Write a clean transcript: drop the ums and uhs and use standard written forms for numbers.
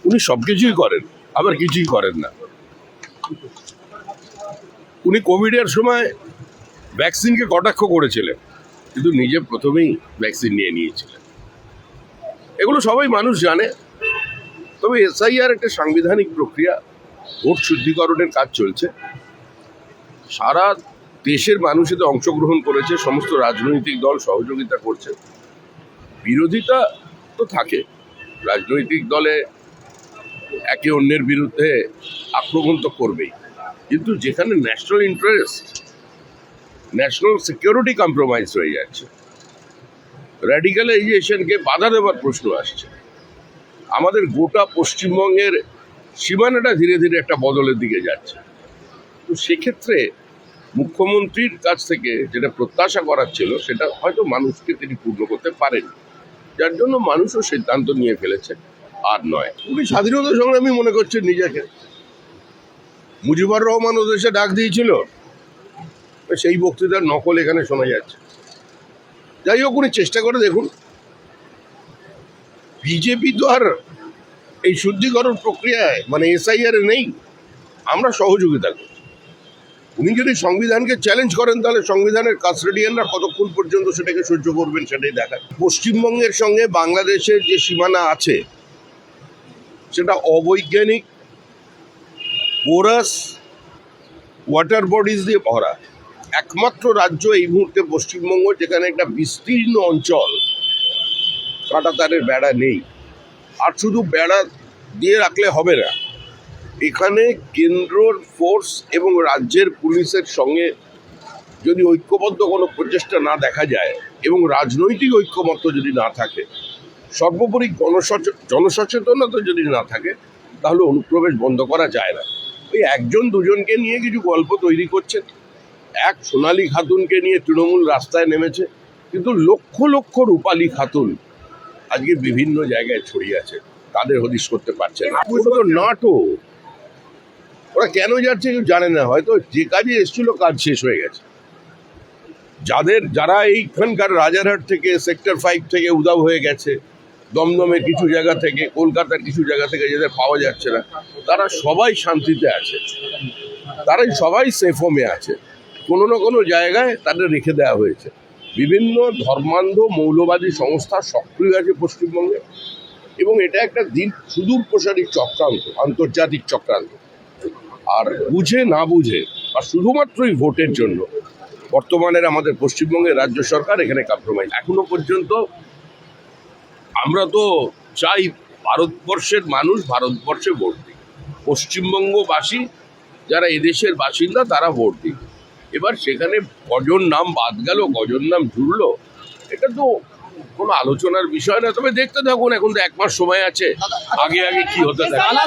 উনি সবকিছুই করেন, আবার কিছুই করেন না। উনি কোভিডের সময় ভ্যাকসিনকে কটাক্ষ করেছিলেন, কিন্তু নিজে প্রথমেই ভ্যাকসিন নিয়ে নিয়েছিলেন। এগুলো সবাই মানুষ জানে। তবে এসআইআর একটা সাংবিধানিক প্রক্রিয়া, ভোট শুদ্ধিকরণের কাজ চলছে। সারা দেশের মানুষ এতে অংশগ্রহণ করেছে, সমস্ত রাজনৈতিক দল সহযোগিতা করছে। বিরোধিতা তো থাকে, রাজনৈতিক দলে একে অন্যের বিরুদ্ধে আক্রমণ তো করবেই, কিন্তু যেখানে national interest, national security compromise হয়ে যাচ্ছে, র্যাডিক্যালাইজেশনকে বাধা দেওয়ার প্রশ্ন আসছে, আমাদের গোটা পশ্চিমবঙ্গের সীমানাটা ধীরে ধীরে একটা বদলের দিকে যাচ্ছে। তো সেক্ষেত্রে মুখ্যমন্ত্রীর কাছ থেকে যেটা প্রত্যাশা করার ছিল, সেটা হয়তো মানুষকে তিনি পূর্ণ করতে পারেন, যার জন্য মানুষও সিদ্ধান্ত নিয়ে ফেলেছে, আর নয়। উনি স্বাধীনতা সংগ্রামী মনে করছেন নিজেকে। মুজিবুর রহমান ও দেশে ডাক দিয়েছিল, সেই বক্তৃতার নকল এখানে শোনা যাচ্ছে। যাই হোক, উনি চেষ্টা করে দেখুন। বিজেপি তো আর এই শুদ্ধিকরণ প্রক্রিয়ায় মানে এসআইআর নেই, আমরা সহযোগিতা করি। উনি যদি সংবিধানকে চ্যালেঞ্জ করেন, তাহলে সংবিধানের কাস্টোডিয়ানরা কতক্ষণ পর্যন্ত সেটাকে সহ্য করবেন সেটাই দেখায়। পশ্চিমবঙ্গের সঙ্গে বাংলাদেশের যে সীমানা আছে, সেটা অবৈজ্ঞানিক পোরাস ওয়াটার বডিজ দিয়ে ভরা। একমাত্র রাজ্য এই মুহূর্তে পশ্চিমবঙ্গ, যেখানে একটা বিস্তীর্ণ অঞ্চল কাঁটাতারের বেড়া নেই। আর শুধু বেড়া দিয়ে রাখলে হবে না, এখানে কেন্দ্রর ফোর্স এবং রাজ্যের পুলিশের সঙ্গে যদি ঐক্যবদ্ধ কোনো প্রচেষ্টা না দেখা যায় এবং রাজনৈতিক ঐক্যমত্য যদি না থাকে, সর্বোপরি জনসচেতনতা যদি না থাকে, তাহলে অনুপ্রবেশ বন্ধ করা যায় না। ওই একজন দুজনকে নিয়ে কিছু গল্প তৈরি করছেন। এক সোনালী খাতুনকে নিয়ে তৃণমূল রাস্তায় নেমেছে, কিন্তু লক্ষ লক্ষ রূপালী খাতুন আজকে বিভিন্ন জায়গায় ছড়িয়ে আছে, তাদের হদিশ করতে পারছে না। নাটো ওরা কেন যাচ্ছে কেউ জানে না, হয়তো যে কাজে এসেছিল কাজ শেষ হয়ে গেছে। যারা এইখানকার রাজারহাট থেকে, সেক্টর 5 থেকে উধাও হয়ে গেছে, দমদমের কিছু জায়গা থেকে, কলকাতার কিছু জায়গা থেকে যাদের পাওয়া যাচ্ছে না, তারা সবাই শান্তিতে আছে, তারাই সবাই সেফ হোমে আছে। কোনো না কোনো জায়গায় তাদের রেখে দেওয়া হয়েছে। বিভিন্ন ধর্মান্ধ মৌলবাদী সংস্থা সক্রিয় আছে পশ্চিমবঙ্গে, এবং এটা একটা সুদূর প্রসারী চক্রান্ত, আন্তর্জাতিক চক্রান্ত। আর বুঝে না বুঝে বা শুধুমাত্রই ভোটের জন্য বর্তমানের আমাদের পশ্চিমবঙ্গের রাজ্য সরকার এখানে কম্প্রোমাইজ। এখনো পর্যন্ত আমরা তো চাই ভারতবর্ষের মানুষ ভারতবর্ষে ভোট দিক, পশ্চিমবঙ্গবাসী যারা এদেশের বাসিন্দা তারা ভোট দিক। এবার সেখানে কজন নাম বাদ গেল, কজন নাম জুড়লো, এটা তো কোনো আলোচনার বিষয় না। তবে দেখতে থাকুন, এখন তো 1 মাস সময় আছে, আগে কি হতে থাকে।